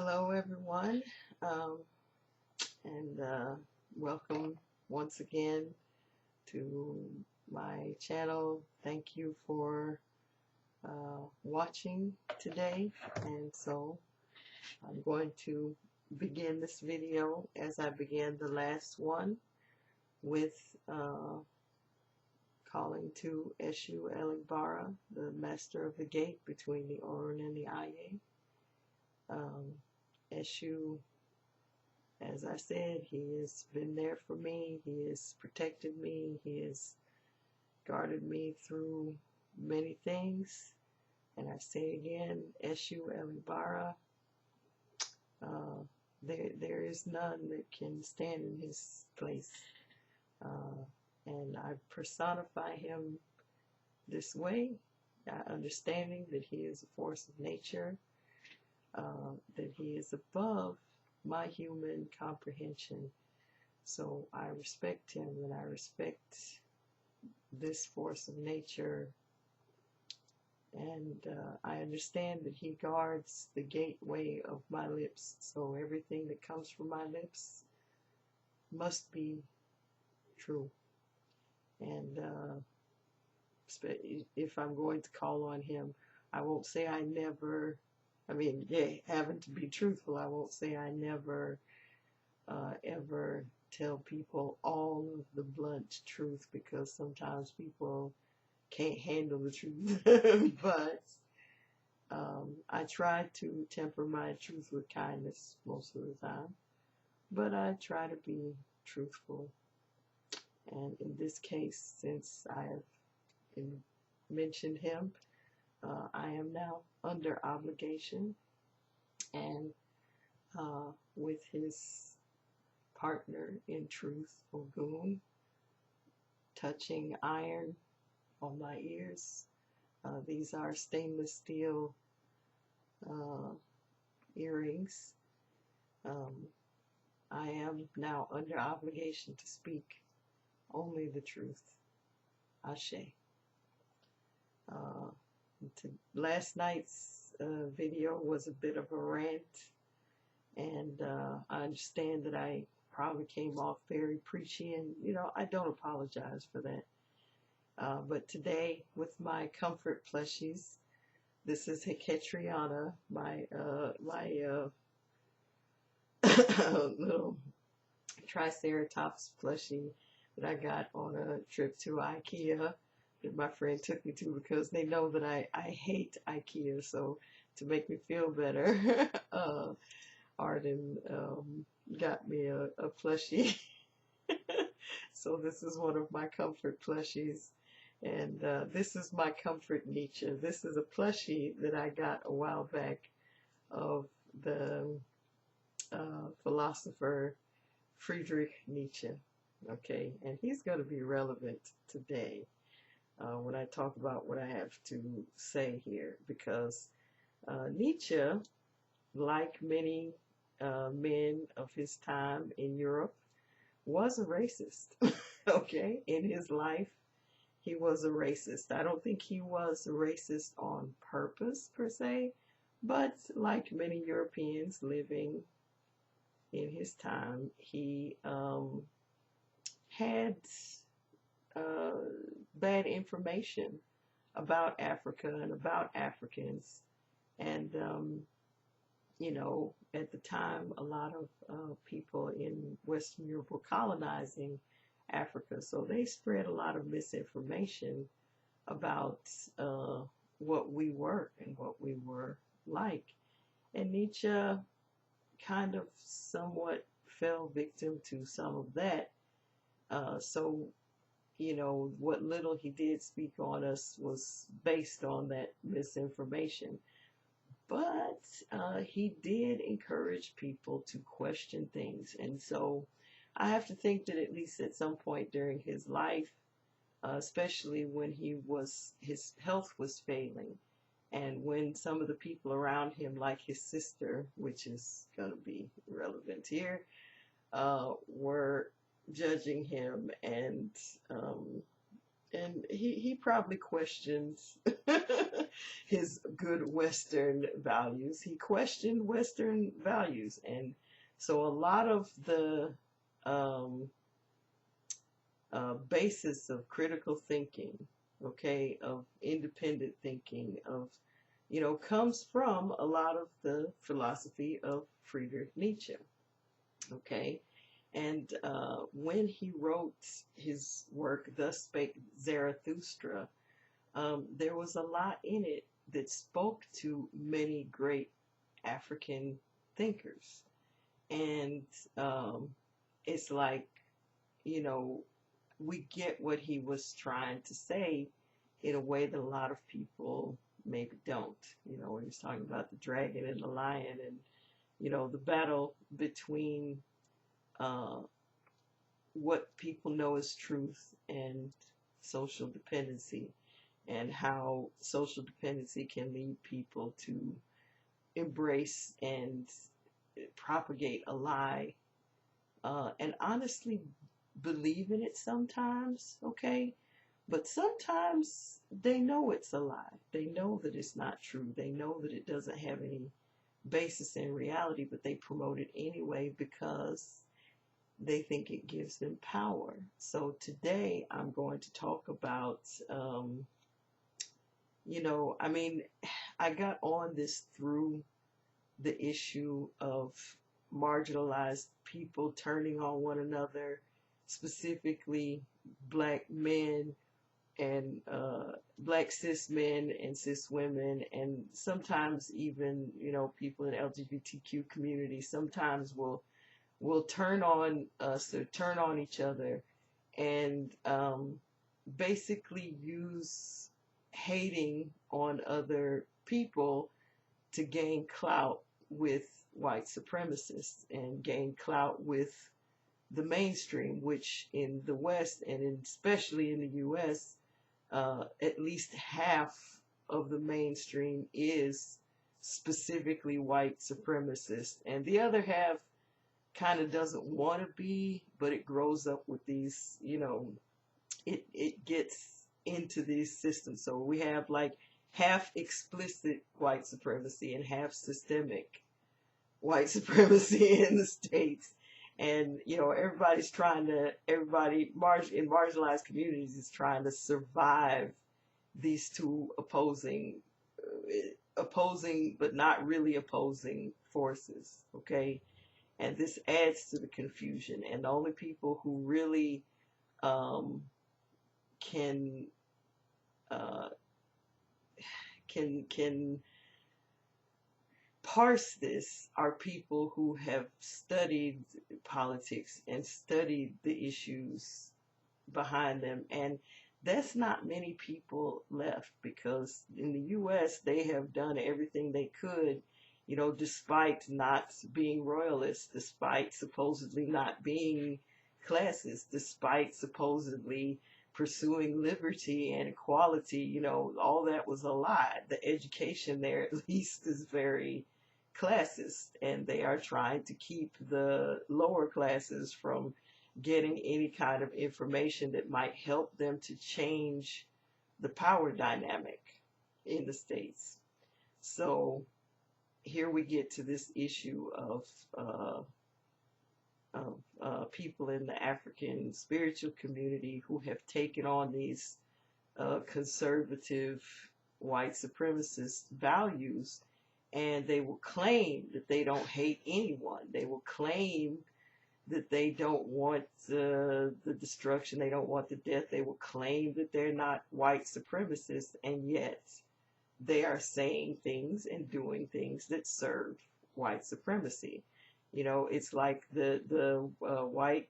Hello, everyone, um, and welcome once again to my channel. Thank you for watching today. And so I'm going to begin this video as I began the last one with calling to Eshu Egregore, the master of the gate between the Orun and the Aye. Eshu, as I said, he has been there for me. He has protected me. He has guarded me through many things. And I say again, Eshu Egregore, there is none that can stand in his place. And I personify him this way, understanding that he is a force of nature, that he is above my human comprehension. So I respect him, and I respect this force of nature, and I understand that he guards the gateway of my lips. So everything that comes from my lips must be true. And if I'm going to call on him, I won't say I never, having to be truthful, I won't say I never ever tell people all of the blunt truth, because sometimes people can't handle the truth. But I try to temper my truth with kindness most of the time. But I try to be truthful. And in this case, since I have mentioned him, I am now under obligation, and with his partner in truth, Ogun, touching iron on my ears. These are stainless steel earrings. I am now under obligation to speak only the truth. Ashe. Last night's video was a bit of a rant, and I understand that I probably came off very preachy, and I don't apologize for that. But today, with my comfort plushies, this is T3rr0, my little Triceratops plushie that I got on a trip to IKEA that my friend took me to, because they know that I hate IKEA. So to make me feel better, Arden got me a plushie. So this is one of my comfort plushies, and this is my comfort Nietzsche. This is a plushie that I got a while back of the philosopher Friedrich Nietzsche. Okay, and he's going to be relevant today when I talk about what I have to say here, because Nietzsche, like many men of his time in Europe, was a racist. Okay, in his life, he was a racist. I don't think he was a racist on purpose per se, but like many Europeans living in his time, he had bad information about Africa and about Africans. And at the time, a lot of people in Western Europe were colonizing Africa, so they spread a lot of misinformation about what we were and what we were like. And Nietzsche kind of somewhat fell victim to some of that. So what little he did speak on us was based on that misinformation. But he did encourage people to question things. And so I have to think that at least at some point during his life, especially when his health was failing, and when some of the people around him, like his sister, which is going to be relevant here, were judging him, and he probably questions his good Western values. He questioned Western values. And so a lot of the um, basis of critical thinking, okay, of independent thinking, of, comes from a lot of the philosophy of Friedrich Nietzsche, okay? And when he wrote his work, Thus Spake Zarathustra, there was a lot in it that spoke to many great African thinkers. And it's like, you know, we get what he was trying to say in a way that a lot of people maybe don't. When he's talking about the dragon and the lion and, the battle between uh, what people know as truth and social dependency, and how social dependency can lead people to embrace and propagate a lie, and honestly believe in it sometimes, okay? But sometimes they know it's a lie. They know that it's not true. They know that it doesn't have any basis in reality, but they promote it anyway because they think it gives them power. So today I'm going to talk about, I mean, I got on this through the issue of marginalized people turning on one another, specifically black men and black cis men and cis women, and sometimes even, people in the LGBTQ community sometimes will turn on us or turn on each other, and basically use hating on other people to gain clout with white supremacists and gain clout with the mainstream, which in the West and especially in the US, at least half of the mainstream is specifically white supremacist, and the other half kind of doesn't want to be, but it grows up with these, it gets into these systems. So we have like half explicit white supremacy and half systemic white supremacy in the States. And, everybody in marginalized communities is trying to survive these two opposing, but not really opposing forces, okay? And this adds to the confusion. And the only people who really can uh, can parse this are people who have studied politics and studied the issues behind them. And that's not many people left, because in the US they have done everything they could, despite not being royalists, despite supposedly not being classist, despite supposedly pursuing liberty and equality. All that was a lie. The education there at least is very classist, and they are trying to keep the lower classes from getting any kind of information that might help them to change the power dynamic in the States. So here we get to this issue of people in the African spiritual community who have taken on these conservative white supremacist values, and they will claim that they don't hate anyone. They will claim that they don't want the destruction, they don't want the death. They will claim that they're not white supremacists, and yet they are saying things and doing things that serve white supremacy. It's like the white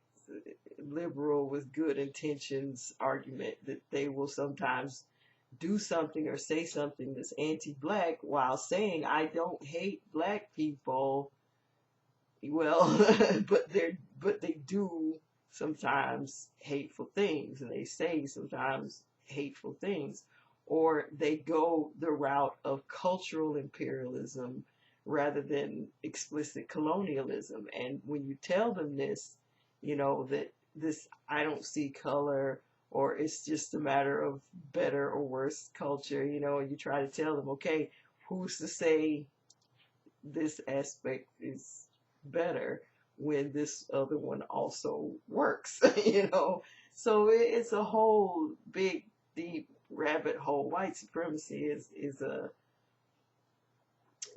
liberal with good intentions argument that they will sometimes do something or say something that's anti-black while saying, I don't hate black people. Well, but they do sometimes hateful things, and they say sometimes hateful things, or they go the route of cultural imperialism rather than explicit colonialism. And when you tell them this, that this, I don't see color, or it's just a matter of better or worse culture, and you try to tell them, okay, who's to say this aspect is better when this other one also works, you know? So it's a whole big, deep rabbit hole. White supremacy is a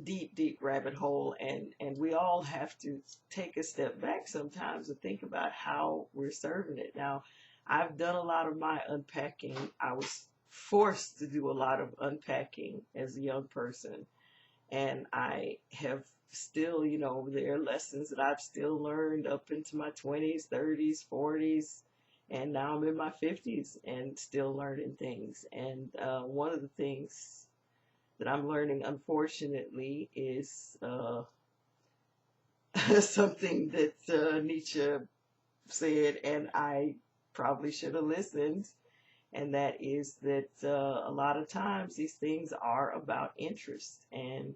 deep, deep rabbit hole, and we all have to take a step back sometimes and think about how we're serving it. Now, I've done a lot of my unpacking. I was forced to do a lot of unpacking as a young person, and I have still, you know, there are lessons that I've still learned up into my 20s, 30s, 40s, and now I'm in my 50s and still learning things. And one of the things that I'm learning, unfortunately, is something that Nietzsche said, and I probably should have listened, and that is that a lot of times these things are about interest, and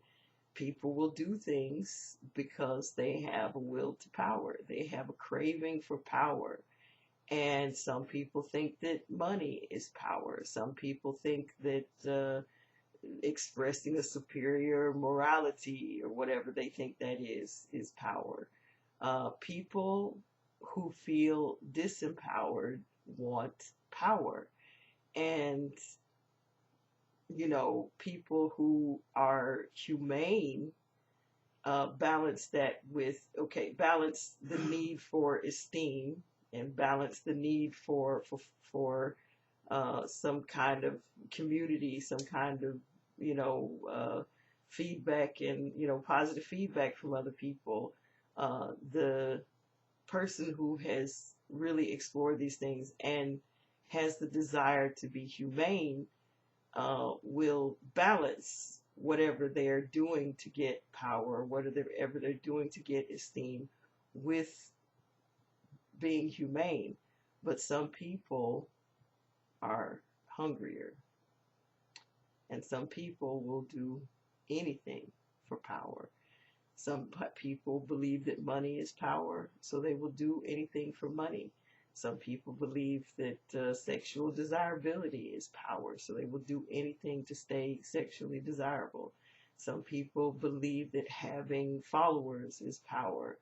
people will do things because they have a will to power. They have a craving for power. And some people think that money is power. Some people think that expressing a superior morality or whatever they think that is power. People who feel disempowered want power. And, you know, people who are humane balance that with, okay, balance the need for esteem and balance the need for some kind of community, some kind of, you know, feedback and, you know, positive feedback from other people. The person who has really explored these things and has the desire to be humane will balance whatever they're doing to get power, whatever they're doing to get esteem, with being humane. But some people are hungrier, and some people will do anything for power. Some people believe that money is power, so they will do anything for money. Some people believe that sexual desirability is power, so they will do anything to stay sexually desirable. Some people believe that having followers is power.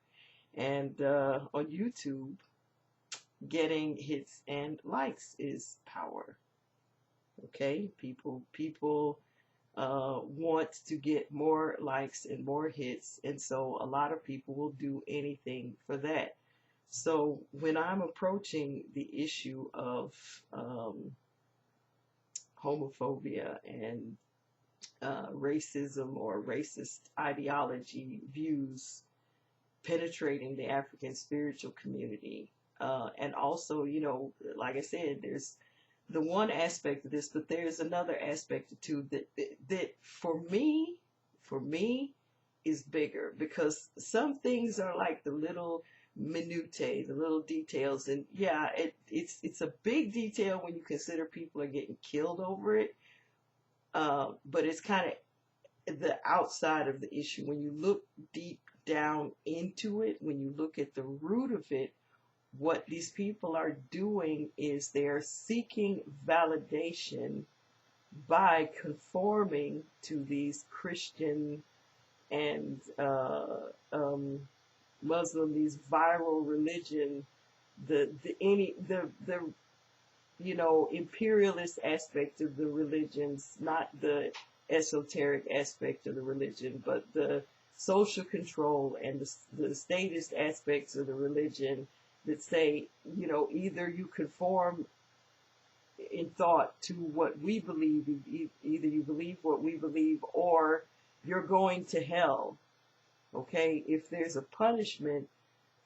And on YouTube, getting hits and likes is power. Okay, people want to get more likes and more hits, and so a lot of people will do anything for that. So when I'm approaching the issue of homophobia and racism or racist ideology views penetrating the African spiritual community, and also, you know, like I said, there's the one aspect of this, but there's another aspect too that for me is bigger, because some things are like the little minutiae, the little details, and yeah, it's a big detail when you consider people are getting killed over it, but it's kind of the outside of the issue. When you look deep down into it, when you look at the root of it, what these people are doing is they're seeking validation by conforming to these Christian and Muslim, these viral religion, the you know, imperialist aspect of the religions, not the esoteric aspect of the religion, but the social control and the statist aspects of the religion that say, you know, either you conform in thought to what we believe, either you believe what we believe, or you're going to hell. Okay, if there's a punishment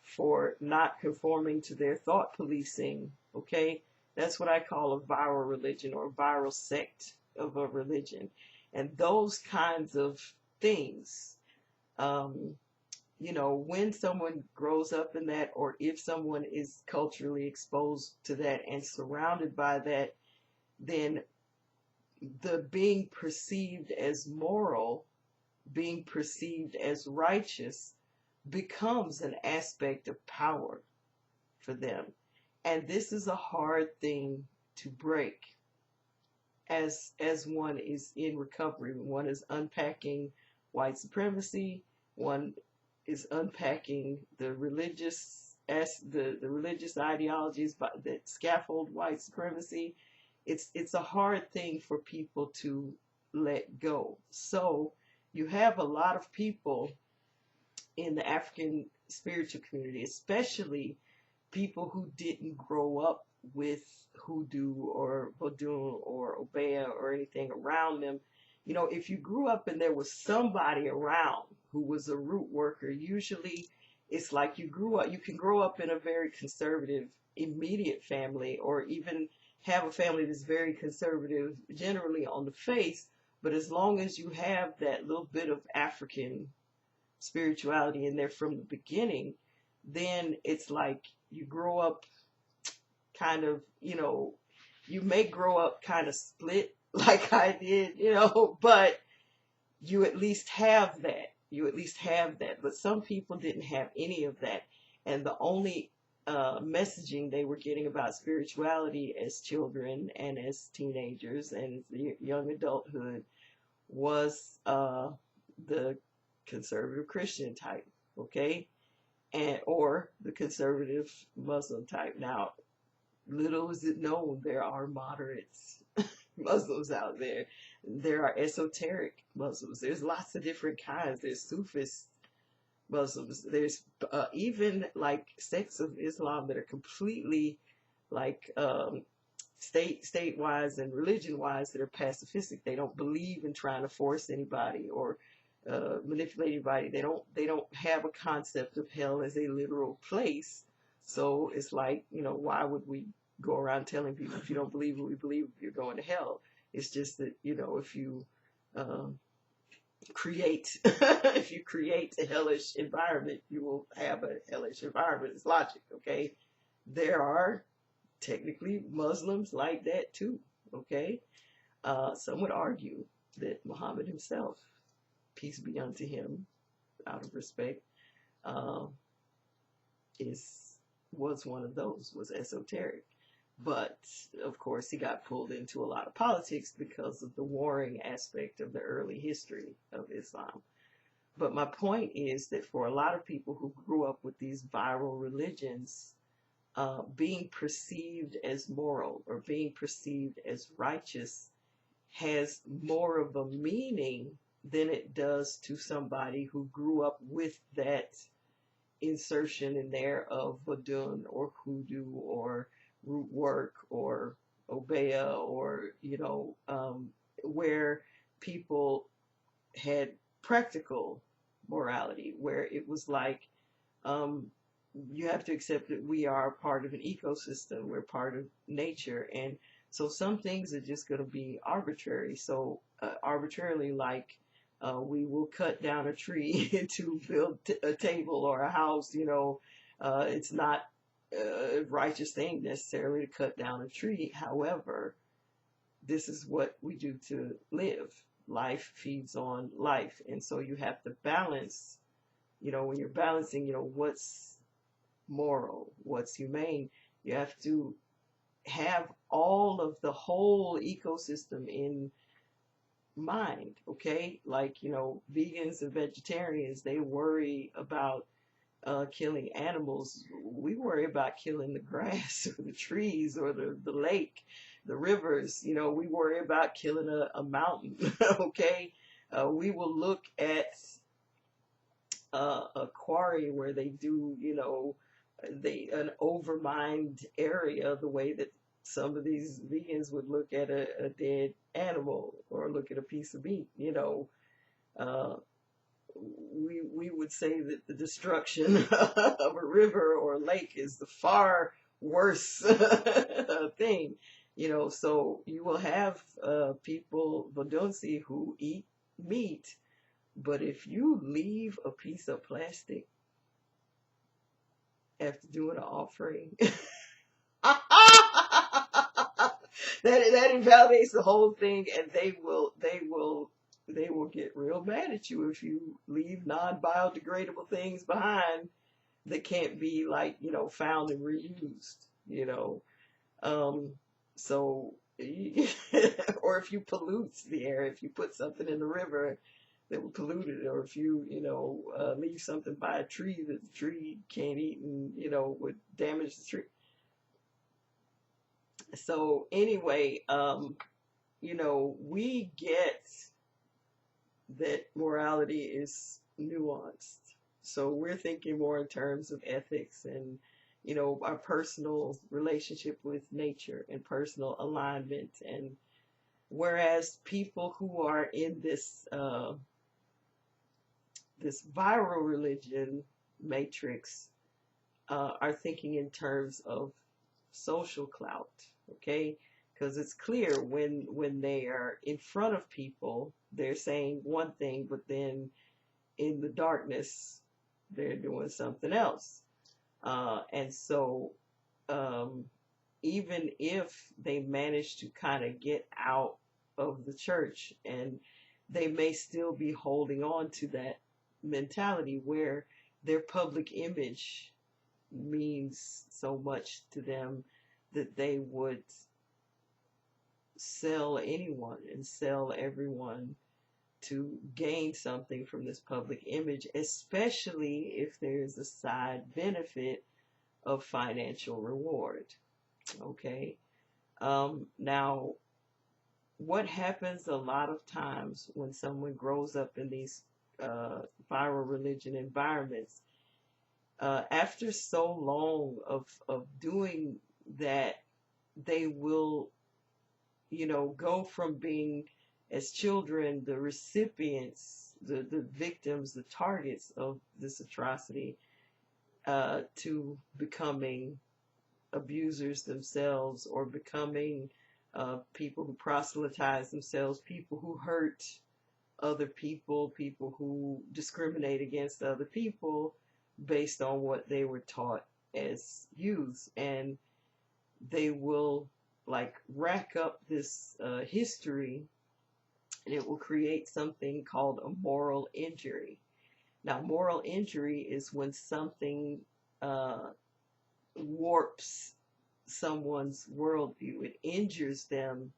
for not conforming to their thought policing, okay, that's what I call a viral religion or a viral sect of a religion. And those kinds of things, you know, when someone grows up in that, or if someone is culturally exposed to that and surrounded by that, then the being perceived as moral, being perceived as righteous, becomes an aspect of power for them. And this is a hard thing to break. as one is in recovery. One is unpacking white supremacy. One is unpacking the religious the religious ideologies that scaffold white supremacy. It's a hard thing for people to let go. So you have a lot of people in the African spiritual community, especially people who didn't grow up with hoodoo or voodoo or obeah or anything around them. You know, if you grew up and there was somebody around who was a root worker, usually it's like you can grow up in a very conservative immediate family, or even have a family that's very conservative generally on the face, but as long as you have that little bit of African spirituality in there from the beginning, then it's like you grow up kind of, you may grow up kind of split like I did, but you at least have that. You at least have that. But some people didn't have any of that. And the only messaging they were getting about spirituality as children and as teenagers and young adulthood was the conservative Christian type, okay? And or the conservative Muslim type. Now, little is it known, there are moderates Muslims out there. There are esoteric Muslims. There's lots of different kinds. There's Sufist Muslims. There's even like sects of Islam that are completely like state-wise and religion-wise that are pacifistic. They don't believe in trying to force anybody or manipulate anybody. They don't have a concept of hell as a literal place. So it's like, why would we go around telling people, if you don't believe what we believe, you're going to hell? It's just that, if you create if you create a hellish environment, you will have a hellish environment. It's logic, okay? There are technically Muslims like that too, okay? Some would argue that Muhammad himself, peace be unto him, out of respect, was one of those, was esoteric. But, of course, he got pulled into a lot of politics because of the warring aspect of the early history of Islam. But my point is that for a lot of people who grew up with these viral religions, being perceived as moral or being perceived as righteous has more of a meaning than it does to somebody who grew up with that insertion in there of Vodun or hoodoo or root work or obeah, or where people had practical morality, where it was like you have to accept that we are part of an ecosystem, we're part of nature, and so some things are just going to be arbitrary. So arbitrarily, like we will cut down a tree to build a table or a house. It's not a righteous thing necessarily to cut down a tree. However, this is what we do to live. Life feeds on life. And so you have to balance, when you're balancing, what's moral, what's humane, you have to have all of the whole ecosystem in mind, okay? Like, vegans and vegetarians, they worry about killing animals. We worry about killing the grass or the trees or the lake, the rivers. We worry about killing a mountain, okay? We will look at a quarry where they do, an overmined area, the way that some of these vegans would look at a dead animal or look at a piece of meat, we would say that the destruction of a river or a lake is the far worse thing, so you will have people, Vodunsi, who eat meat, but if you leave a piece of plastic after doing an offering, that invalidates the whole thing, and they will get real mad at you if you leave non-biodegradable things behind that can't be found and reused, so or if you pollute the air, if you put something in the river that would pollute it, or if you, leave something by a tree that the tree can't eat and, would damage the tree. So anyway, we get that morality is nuanced. So we're thinking more in terms of ethics and, our personal relationship with nature and personal alignment. And whereas people who are in this viral religion matrix are thinking in terms of social clout, okay? Because it's clear when they are in front of people, they're saying one thing, but then in the darkness, they're doing something else. And so even if they manage to kind of get out of the church, and they may still be holding on to that mentality where their public image means so much to them that they would sell anyone and sell everyone to gain something from this public image, especially if there's a side benefit of financial reward. Okay. Now, what happens a lot of times when someone grows up in these viral religion environments, after so long of doing that, they will, go from being, as children, the recipients, the victims, the targets of this atrocity, to becoming abusers themselves, or becoming people who proselytize themselves, people who hurt other people, people who discriminate against other people based on what they were taught as youths. And they will like rack up this history, and it will create something called a moral injury. Now, moral injury is when something warps someone's worldview. It injures them.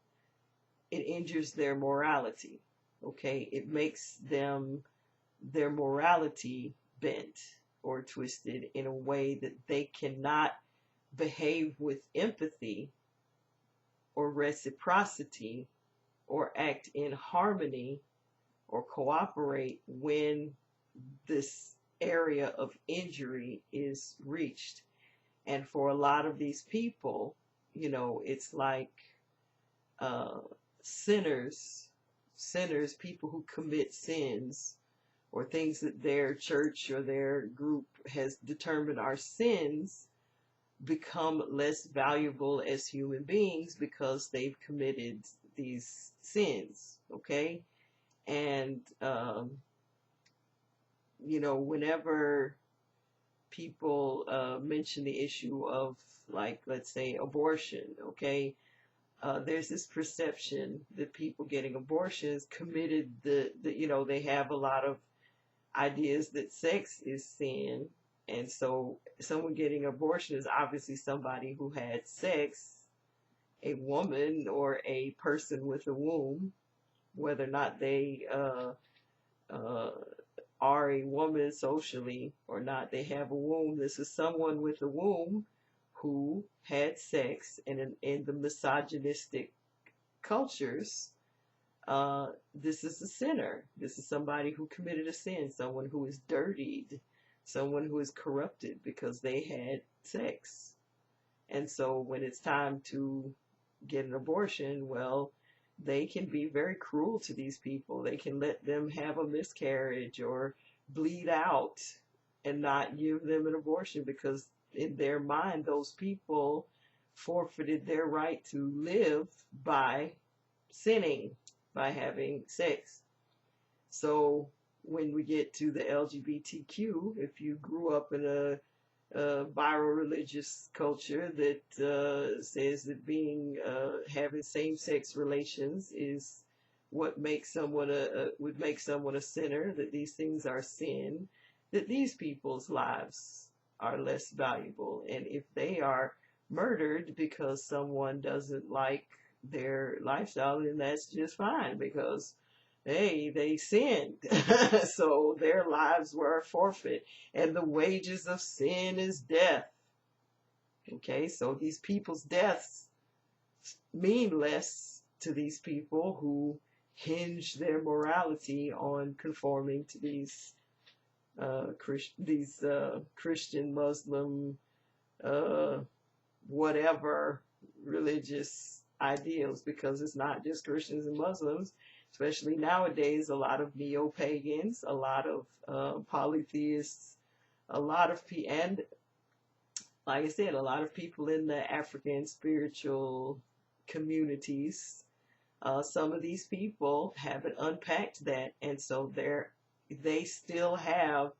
It injures their morality. Okay, it makes their morality bent or twisted in a way that they cannot behave with empathy or reciprocity or act in harmony or cooperate when this area of injury is reached. And for a lot of these people, it's like sinners, people who commit sins or things that their church or their group has determined are sins, become less valuable as human beings because they've committed these sins, okay? And, whenever people mention the issue of, like, let's say, abortion, okay? There's this perception that people getting abortions committed they have a lot of ideas that sex is sin. And so someone getting abortion is obviously somebody who had sex, a woman or a person with a womb, whether or not they are a woman socially or not, they have a womb. This is someone with a womb who had sex, and in the misogynistic cultures, this is a sinner. This is somebody who committed a sin, someone who is dirtied, someone who is corrupted because they had sex. And so when it's time to get an abortion, well, they can be very cruel to these people. They can let them have a miscarriage or bleed out and not give them an abortion, because in their mind, those people forfeited their right to live by sinning, by having sex. So when we get to the LGBTQ, if you grew up in a viral religious culture that says that having same-sex relations is what makes someone would make someone a sinner, that these things are sin, that these people's lives are less valuable. And if they are murdered because someone doesn't like their lifestyle, and that's just fine because, hey, they sinned. So their lives were a forfeit. And the wages of sin is death. Okay, so these people's deaths mean less to these people who hinge their morality on conforming to these Christian, Muslim, uh, whatever religious ideals, because it's not just Christians and Muslims, especially nowadays. A lot of neo-pagans, a lot of polytheists, a lot of and like I said, a lot of people in the African spiritual communities. Some of these people haven't unpacked that, and so they still have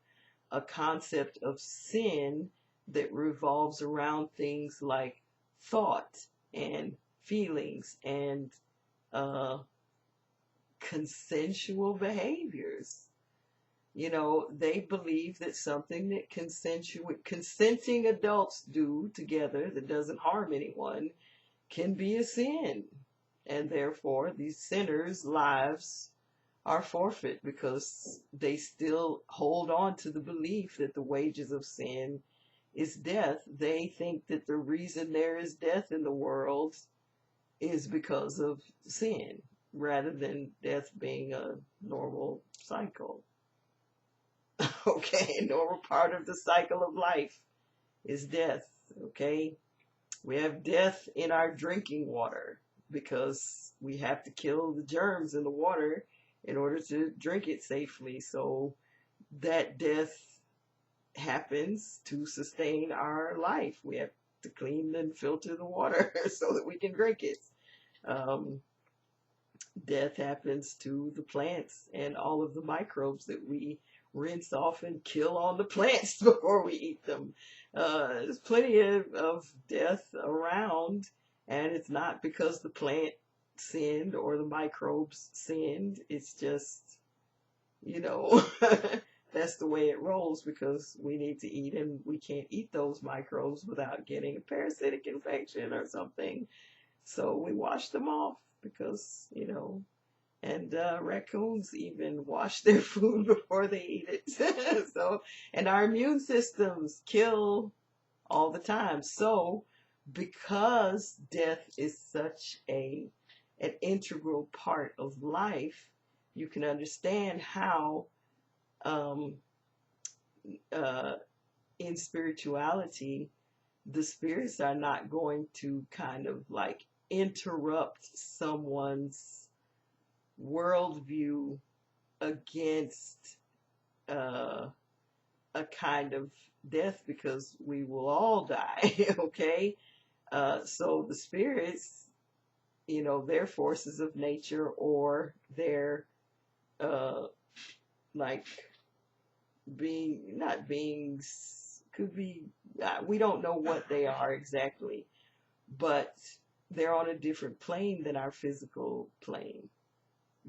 a concept of sin that revolves around things like thought and feelings and uh, consensual behaviors. You know, they believe that something that consenting adults do together that doesn't harm anyone can be a sin. And therefore, these sinners' lives are forfeit because they still hold on to the belief that the wages of sin is death. They think that the reason there is death in the world is because of sin, rather than death being a normal cycle. Okay, a normal part of the cycle of life is death. Okay, we have death in our drinking water because we have to kill the germs in the water in order to drink it safely. So that death happens to sustain our life. We have to clean and filter the water so that we can drink it. Um, Death happens to the plants and all of the microbes that we rinse off and kill on the plants before we eat them. There's plenty of death around, and it's not because the plant sinned or the microbes sinned. It's just, you know, that's the way it rolls because we need to eat, and we can't eat those microbes without getting a parasitic infection or something. So we wash them off because, you know, and raccoons even wash their food before they eat it. So, and our immune systems kill all the time. So, because death is such an integral part of life, you can understand how um, in spirituality, the spirits are not going to kind of like interrupt someone's worldview against uh, a kind of death, because we will all die. Okay, so the spirits, you know, their forces of nature or their uh, like being not beings could be we don't know what they are exactly, but they're on a different plane than our physical plane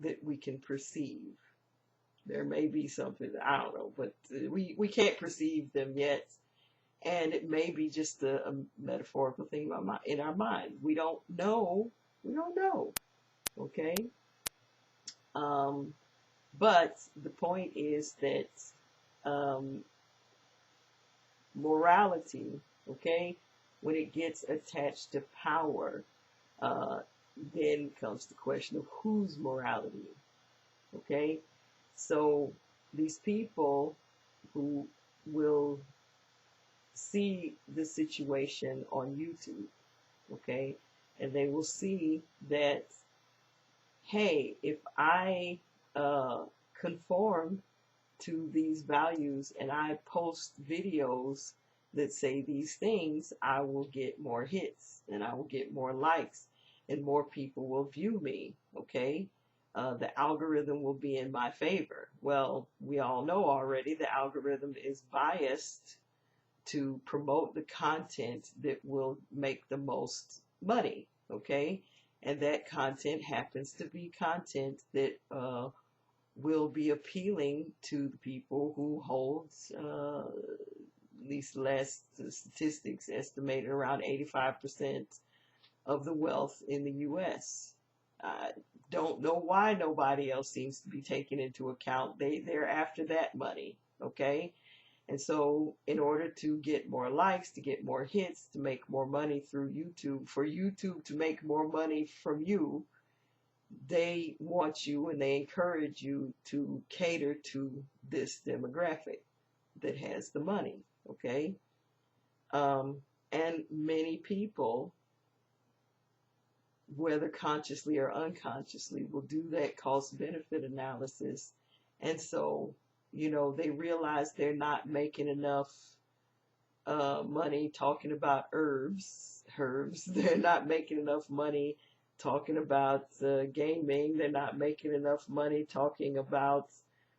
that we can perceive. There may be something, I don't know, but we can't perceive them yet. And it may be just a metaphorical thing in our mind. We don't know. We don't know. Okay? Um, but the point is that um, morality, okay, when it gets attached to power, uh, then comes the question of whose morality, okay? So these people who will see the situation on YouTube, okay, and they will see that, hey, if I conform to these values and I post videos that say these things, I will get more hits and I will get more likes and more people will view me, okay? The algorithm will be in my favor. Well, we all know already the algorithm is biased to promote the content that will make the most money, okay? And that content happens to be content that will be appealing to the people who hold, at least last statistics estimated around 85% of the wealth in the U.S. I don't know why nobody else seems to be taking into account. They're after that money, okay? And so in order to get more likes, to get more hits, to make more money through YouTube, for YouTube to make more money from you, they want you and they encourage you to cater to this demographic that has the money, okay? And many people, whether consciously or unconsciously, will do that cost benefit analysis. And so, they realize they're not making enough money talking about herbs. They're not making enough money talking about gaming. They're not making enough money talking about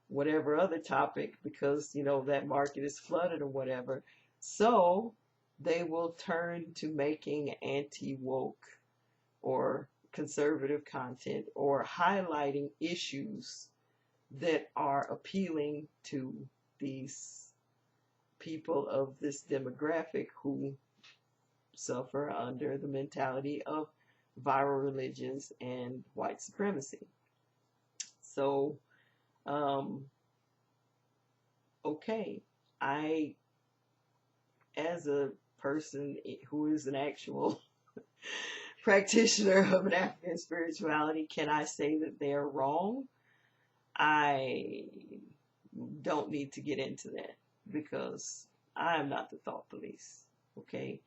whatever other topic because, that market is flooded or whatever. So they will turn to making anti-woke or conservative content or highlighting issues that are appealing to these people of this demographic who suffer under the mentality of viral religions and white supremacy. So, okay, as a person who is an actual practitioner of an African spirituality, can I say that they're wrong? I don't need to get into that because I am not the thought police, okay?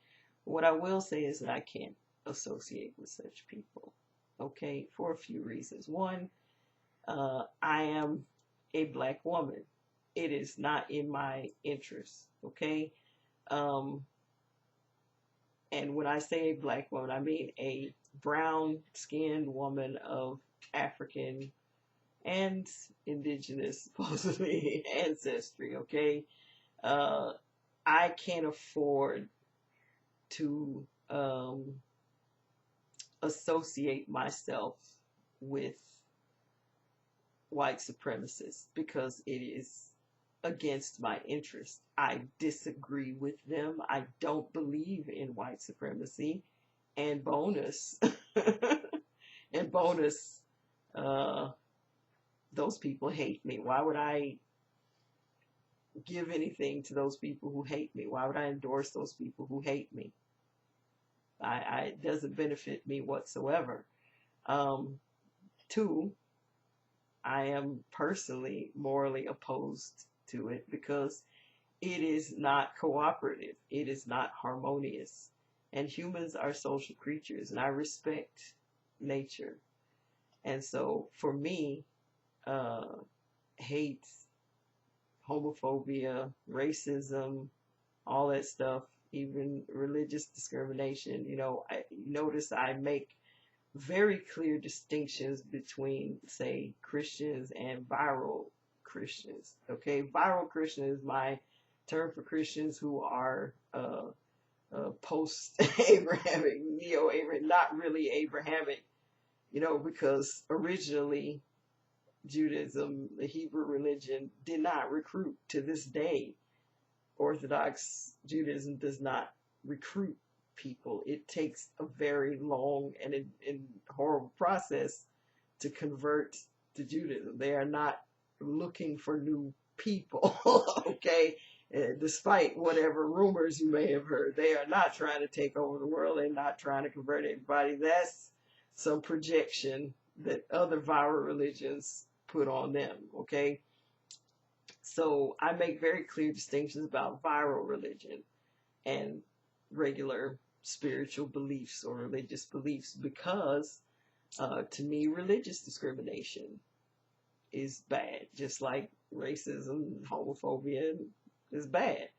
What I will say is that I can't associate with such people, okay, for a few reasons. One, I am a black woman. It is not in my interest, okay? And when I say a black woman, I mean a brown-skinned woman of African and indigenous, supposedly, ancestry, okay? I can't afford to associate myself with white supremacists because it is against my interest. I disagree with them. I don't believe in white supremacy. And bonus, those people hate me. Why would I give anything to those people who hate me? Why would I endorse those people who hate me? It doesn't benefit me whatsoever. Two, I am personally morally opposed to it because it is not cooperative. It is not harmonious. And humans are social creatures, and I respect nature. And so for me, hate, homophobia, racism, all that stuff, even religious discrimination, I notice I make very clear distinctions between, say, Christians and viral Christians. Okay, viral Christian is my term for Christians who are post-Abrahamic, neo-Abrahamic, not really Abrahamic, because originally Judaism, the Hebrew religion, did not recruit. To this day, Orthodox Judaism does not recruit people. It takes a very long and horrible process to convert to Judaism. They are not looking for new people, okay? Despite whatever rumors you may have heard, they are not trying to take over the world. They're not trying to convert everybody. That's some projection that other viral religions put on them, okay? So I make very clear distinctions about viral religion and regular spiritual beliefs or religious beliefs because to me, religious discrimination is bad, just like racism, homophobia is bad.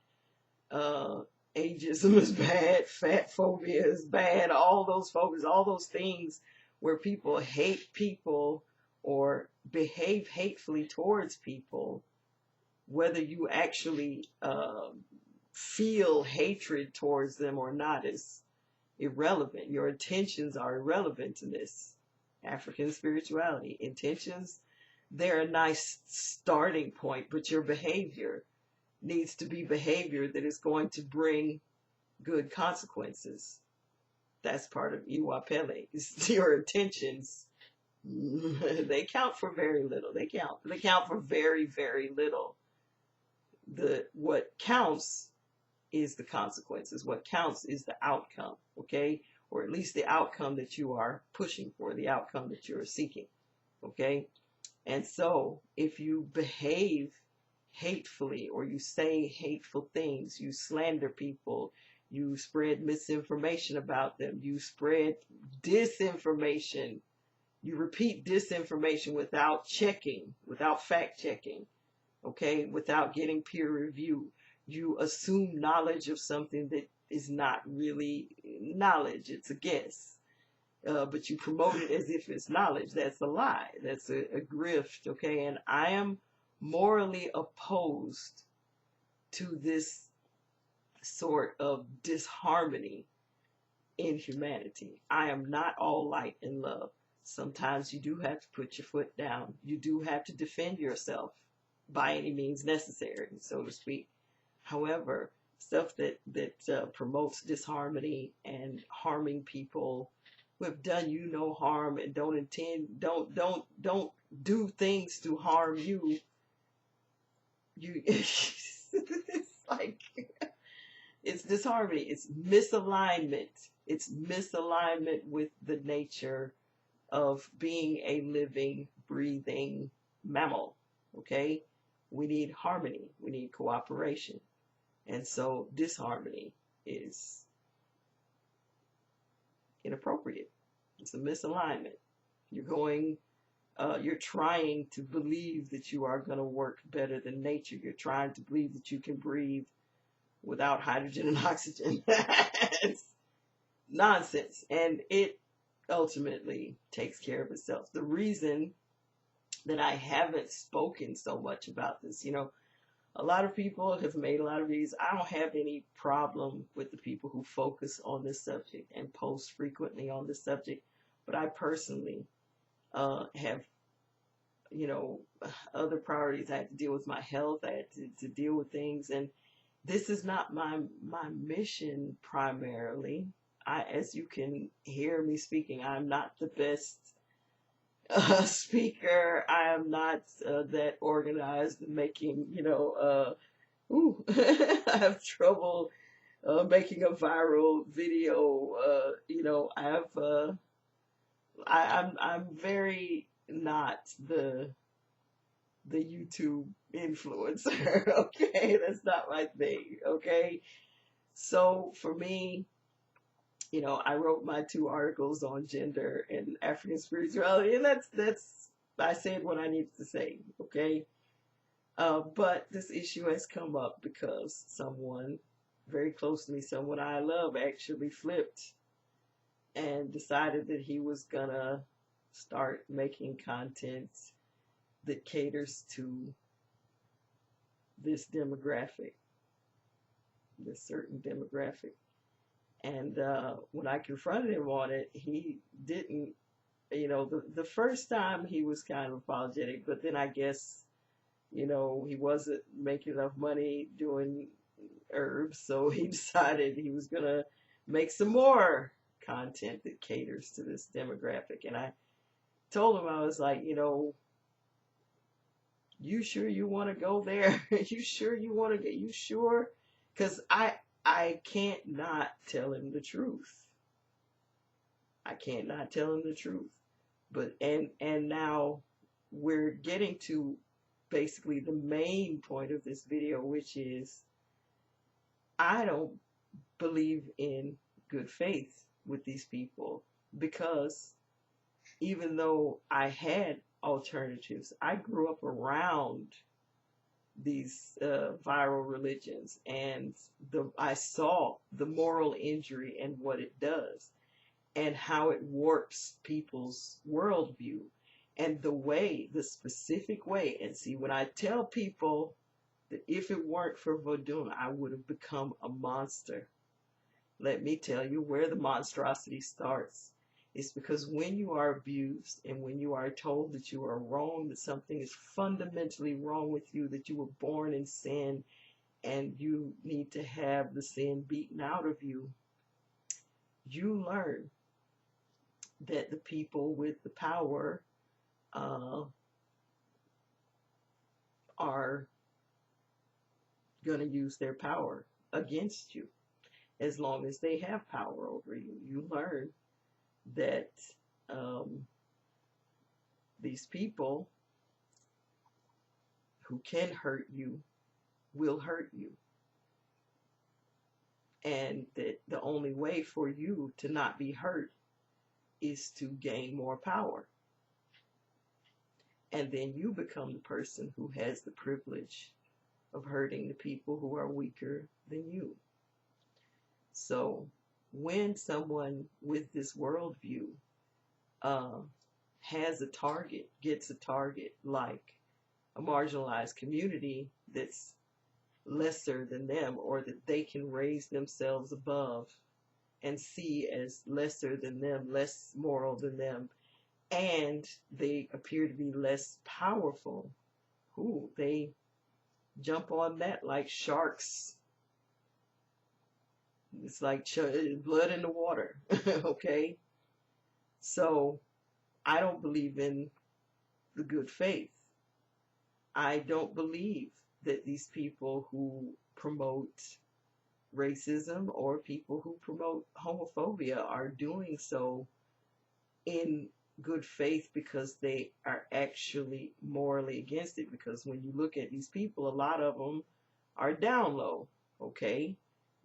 Ageism is bad, fat phobia is bad, all those phobias, all those things where people hate people or behave hatefully towards people, whether you actually feel hatred towards them or not is irrelevant. Your intentions are irrelevant in this African spirituality. Intentions, they're a nice starting point, but your behavior needs to be behavior that is going to bring good consequences. That's part of iwapele. Your intentions, they count for very little. They count for very, very little. What counts is the consequences. What counts is the outcome, okay? Or at least the outcome that you are pushing for, the outcome that you're seeking, okay? And so if you behave hatefully or you say hateful things, you slander people, you spread misinformation about them, you spread disinformation, you repeat disinformation without checking, without fact checking, okay, without getting peer review. You assume knowledge of something that is not really knowledge, it's a guess. But you promote it as if it's knowledge. That's a lie. That's a grift, okay? And I am morally opposed to this sort of disharmony in humanity. I am not all light and love. Sometimes you do have to put your foot down. You do have to defend yourself by any means necessary, so to speak. However, stuff that promotes disharmony and harming people who have done you no harm and don't do things to harm you. It's like it's disharmony. It's misalignment. It's misalignment with the nature of being a living, breathing mammal. Okay, we need harmony. We need cooperation. And so disharmony is inappropriate. It's a misalignment. You're trying to believe that you are going to work better than nature. You're trying to believe that you can breathe without hydrogen and oxygen. It's nonsense. And it ultimately takes care of itself. The reason that I haven't spoken so much about this, a lot of people have made a lot of videos. I don't have any problem with the people who focus on this subject and post frequently on this subject, but I personally have, other priorities. I had to deal with my health. I had to deal with things, and this is not my mission primarily. As you can hear me speaking, I'm not the best speaker. I am not that organized in making, I have trouble making a viral video. I'm very not the YouTube influencer. Okay, that's not my thing. Okay, so for me, I wrote my 2 articles on gender and African spirituality, and that's I said what I needed to say, okay? But this issue has come up because someone very close to me, someone I love, actually flipped and decided that he was gonna start making content that caters to this demographic, this certain demographic. And when I confronted him on it, he didn't, the first time he was kind of apologetic, but then I guess, he wasn't making enough money doing herbs, so he decided he was going to make some more content that caters to this demographic. And I told him, I was like, you sure you want to go there? You sure you want to get, you sure? Because I can't not tell him the truth. I can't not tell him the truth. But and now we're getting to basically the main point of this video, which is I don't believe in good faith with these people, because even though I had alternatives, I grew up around these viral religions, and I saw the moral injury and what it does and how it warps people's worldview and the specific way. And see, when I tell people that if it weren't for Vodun, I would have become a monster, let me tell you where the monstrosity starts. It's because when you are abused and when you are told that you are wrong, that something is fundamentally wrong with you, that you were born in sin and you need to have the sin beaten out of you, you learn that the people with the power uh, are going to use their power against you as long as they have power over you. You learn that um, these people who can hurt you will hurt you. And that the only way for you to not be hurt is to gain more power. And then you become the person who has the privilege of hurting the people who are weaker than you. So when someone with this worldview uh, has a target, gets a target like a marginalized community that's lesser than them, or that they can raise themselves above and see as lesser than them, less moral than them, and they appear to be less powerful, they jump on that like sharks. It's like blood in the water. Okay? So I don't believe in the good faith. I don't believe that these people who promote racism or people who promote homophobia are doing so in good faith because they are actually morally against it. Because when you look at these people, a lot of them are down low. Okay?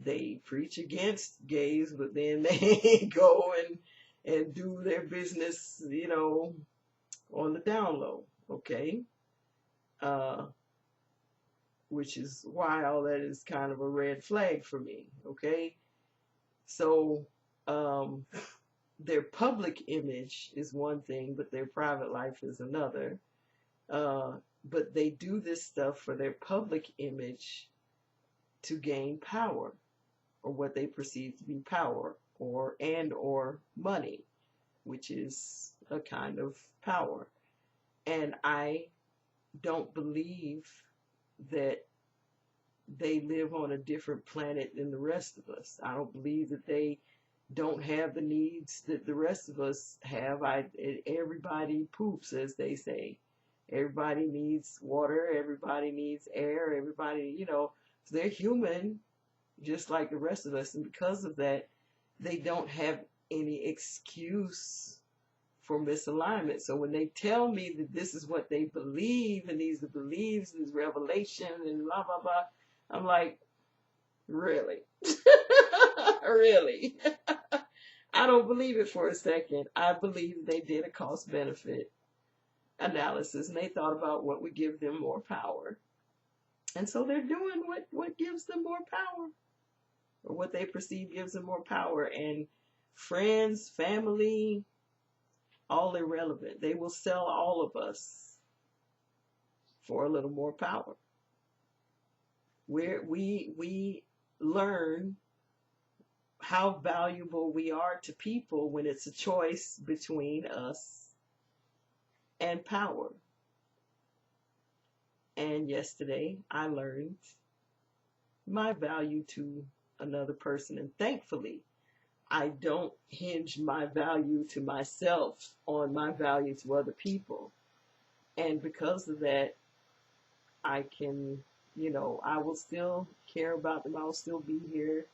They preach against gays, but then they go and do their business, on the down low. Okay? Which is why all that is kind of a red flag for me. Okay? So, their public image is one thing, but their private life is another. But they do this stuff for their public image to gain power, or what they perceive to be power, or money, which is a kind of power. And I don't believe that they live on a different planet than the rest of us. I don't believe that they don't have the needs that the rest of us have. Everybody poops, as they say. Everybody needs water. Everybody needs air. Everybody, so they're human, just like the rest of us. And because of that, they don't have any excuse for misalignment. So when they tell me that this is what they believe, and these are beliefs, and this revelation, and blah, blah, blah, I'm like, really? Really? I don't believe it for a second. I believe they did a cost benefit analysis, and they thought about what would give them more power. And so they're doing what gives them more power, or what they perceive gives them more power. And friends, family, all irrelevant. They will sell all of us for a little more power. We learn how valuable we are to people when it's a choice between us and power. And yesterday I learned my value to another person, and thankfully I don't hinge my value to myself on my value to other people. And because of that, I can, I will still care about them. I will still be here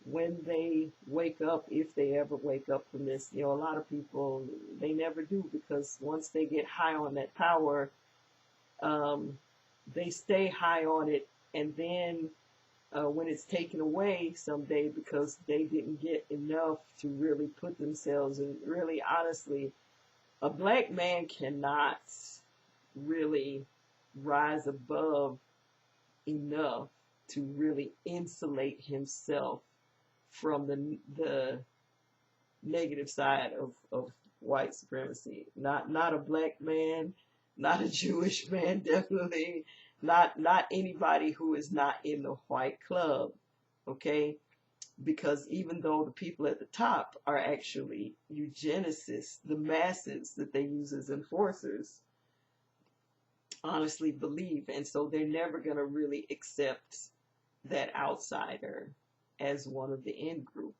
when they wake up, if they ever wake up from this. A lot of people, they never do, because once they get high on that power, they stay high on it, and then when it's taken away someday because they didn't get enough to really put themselves in, really, honestly, a black man cannot really rise above enough to really insulate himself from the negative side of white supremacy. Not a black man, not a Jewish man, definitely not anybody who is not in the white club. Okay? Because even though the people at the top are actually eugenicists, the masses that they use as enforcers honestly believe, and so they're never going to really accept that outsider as one of the in group.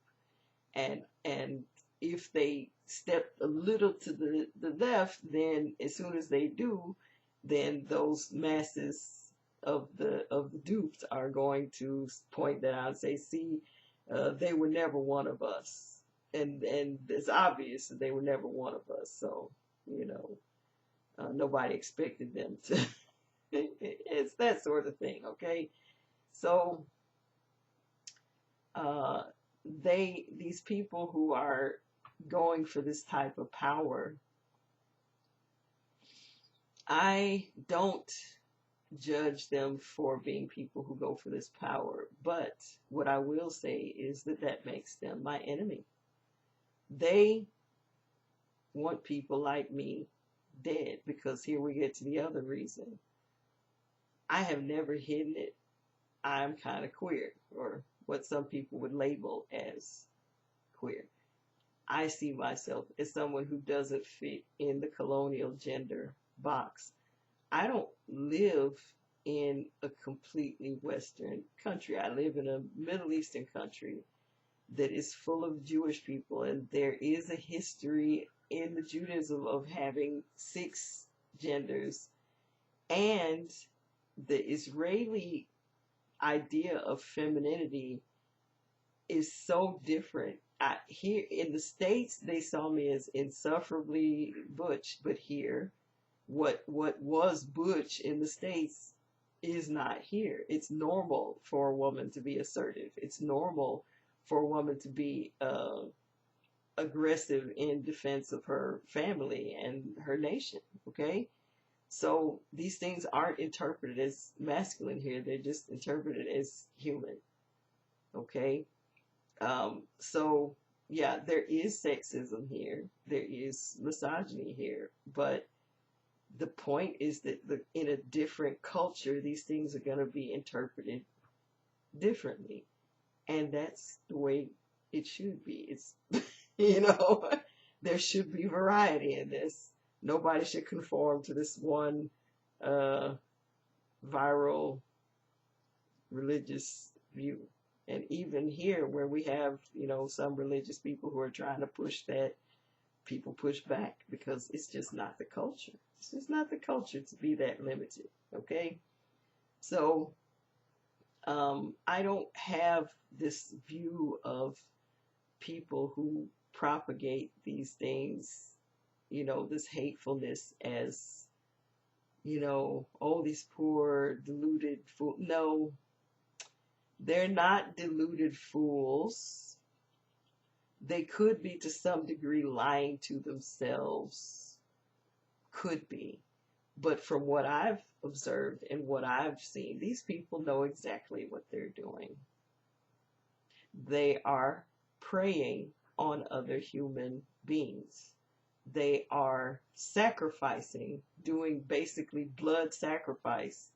And if they step a little to the left, then as soon as they do, then those masses of the dupes are going to point that out and say, see, they were never one of us. And it's obvious that they were never one of us. So, you know, nobody expected them to. It's that sort of thing, okay? So, uh, these people who are going for this type of power, I don't judge them for being people who go for this power, but what I will say is that that makes them my enemy. They want people like me dead, because here we get to the other reason. I have never hidden it. I'm kind of queer, or what some people would label as queer. I see myself as someone who doesn't fit in the colonial gender box. I don't live in a completely Western country. I live in a Middle Eastern country that is full of Jewish people, and there is a history in the Judaism of having 6 genders, and the Israeli idea of femininity is so different. Here in the States, they saw me as insufferably butch, but here, what was butch in the States is not here. It's normal for a woman to be assertive. It's normal for a woman to be aggressive in defense of her family and her nation. Okay, so these things aren't interpreted as masculine here. They're just interpreted as human. Okay. So yeah, there is sexism here. There is misogyny here. But the point is that in a different culture, these things are going to be interpreted differently. And that's the way it should be. It's, you know, there should be variety in this. Nobody should conform to this one viral religious view. And even here, where we have, you know, some religious people who are trying to push that, people push back because it's just not the culture. It's just not the culture to be that limited. Okay? So, I don't have this view of people who propagate these things, you know, this hatefulness as, you know, oh, these poor, deluded fools. No, they're not deluded fools. They could be to some degree lying to themselves. Could be. But from what I've observed and what I've seen, these people know exactly what they're doing. They are preying on other human beings. They are sacrificing, doing basically blood sacrifice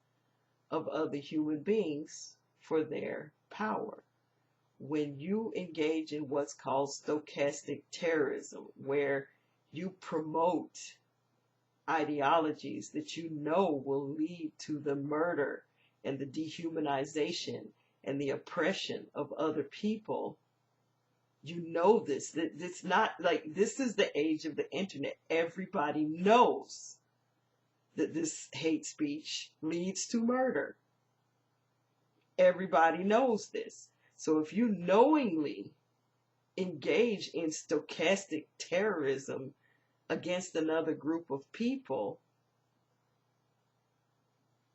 of other human beings for their power. When you engage in what's called stochastic terrorism, where you promote ideologies that you know will lead to the murder and the dehumanization and the oppression of other people, you know this. That it's not like this is the age of the internet. Everybody knows that this hate speech leads to murder. Everybody knows this. So if you knowingly engage in stochastic terrorism against another group of people,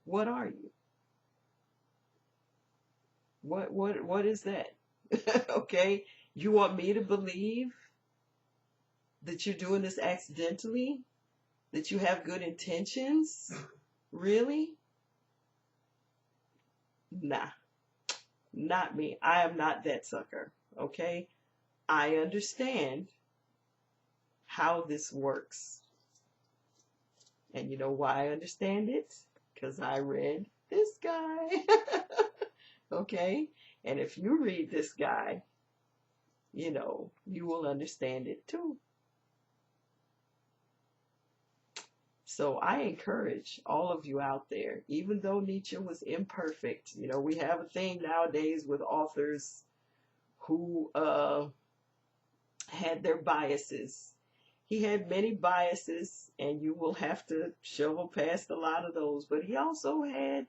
what are you? What is that? Okay? You want me to believe that you're doing this accidentally? That you have good intentions? Really? Nah. Not me. I am not that sucker. Okay? I understand how this works. And you know why I understand it? Because I read this guy. Okay? And if you read this guy, you know, you will understand it too. So I encourage all of you out there, even though Nietzsche was imperfect, you know, we have a thing nowadays with authors who had their biases. He had many biases, and you will have to shovel past a lot of those. But he also had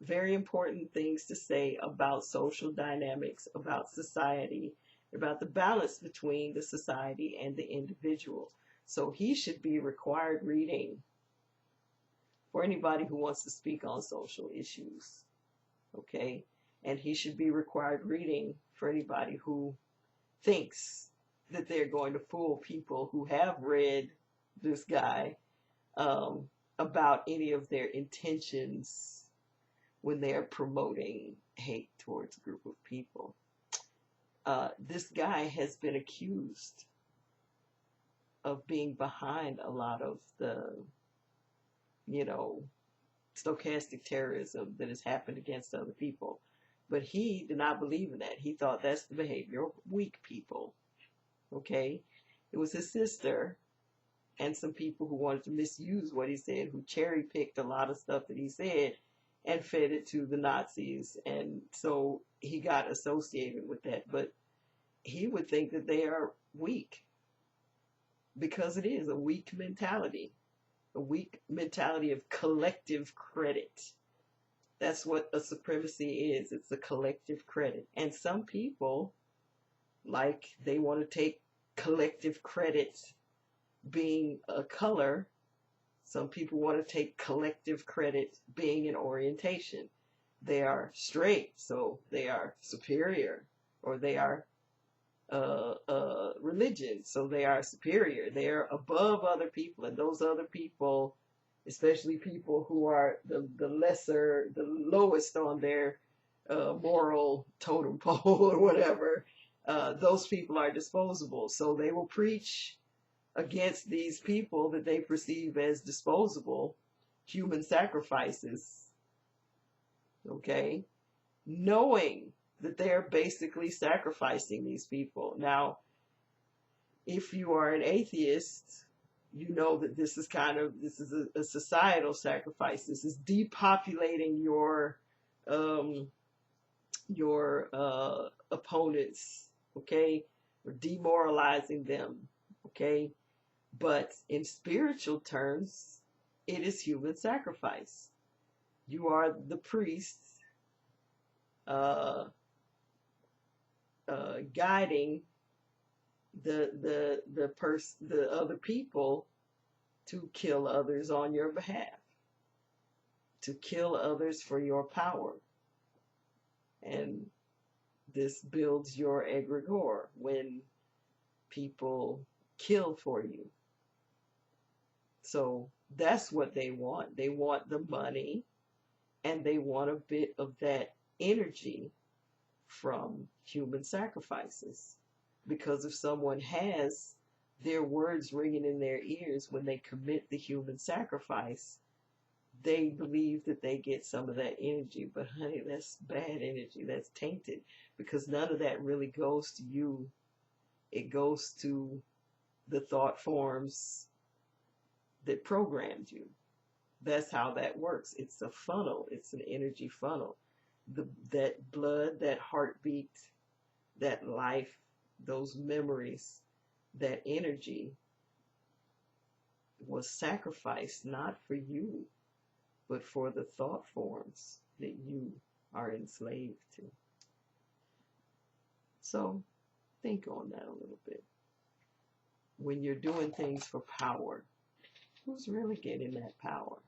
very important things to say about social dynamics, about society, about the balance between the society and the individual. So he should be required reading for anybody who wants to speak on social issues. Okay? And he should be required reading for anybody who thinks that they're going to fool people who have read this guy about any of their intentions when they're promoting hate towards a group of people. This guy has been accused of being behind a lot of the, stochastic terrorism that has happened against other people. But he did not believe in that. He thought that's the behavior of weak people. Okay? It was his sister and some people who wanted to misuse what he said, who cherry-picked a lot of stuff that he said and fed it to the Nazis. And so he got associated with that. But he would think that they are weak, because it is a weak mentality. A weak mentality of collective credit. That's what a supremacy is. It's a collective credit. And some people, like, they want to take collective credit being a color. Some people want to take collective credit being an orientation. They are straight, so they are superior. Or they are religion, so they are superior. They are above other people, and those other people, especially people who are the lesser, the lowest on their moral totem pole or whatever, those people are disposable. So they will preach against these people that they perceive as disposable, human sacrifices, okay, knowing that they're basically sacrificing these people. Now, if you are an atheist, you know that this is a societal sacrifice. This is depopulating your opponents, okay, or demoralizing them, okay. But in spiritual terms, it is human sacrifice. You are the priest guiding the other people to kill others on your behalf, to kill others for your power. And this builds your egregore when people kill for you. So that's what they want. They want the money, and they want a bit of that energy from human sacrifices. Because if someone has their words ringing in their ears when they commit the human sacrifice, they believe that they get some of that energy. But honey, that's bad energy. That's tainted, because none of that really goes to you. It goes to the thought forms that programmed you. That's how that works. It's a funnel. It's an energy funnel. That blood, that heartbeat, that life, those memories, that energy was sacrificed not for you, but for the thought forms that you are enslaved to. So think on that a little bit. When you're doing things for power, who's really getting that power?